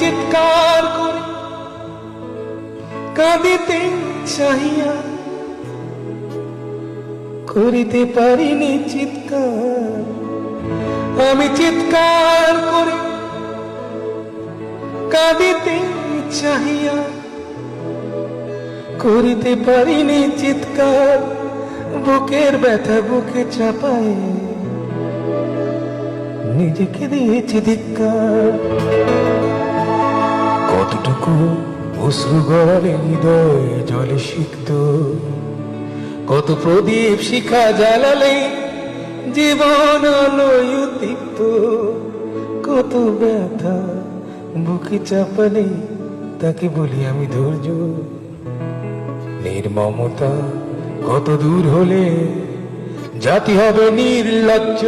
চিৎকার করে কাঁদিতে চাহিয়া করিতে পারিনি চিৎকার। আমি চিৎকার করে কাঁদিতে চাহিয়া করিতে পারিনি চিৎকার। বুকের ব্যথা বুকে চাপায় নিজেকে দিয়েছি ধিক্কার। কতটুকু অশ্রু গড়ালে হৃদয় জলে সিক্ত, কত প্রদীপ শিখা জ্বালালে জীবন আলোয় উদ্দীপ্ত। কত ব্যথা বুকে চাপালে তাকে বলি আমি ধৈর্য। নির্মমতা কত দূর হলে জাতি হবে নির্লজ্জ।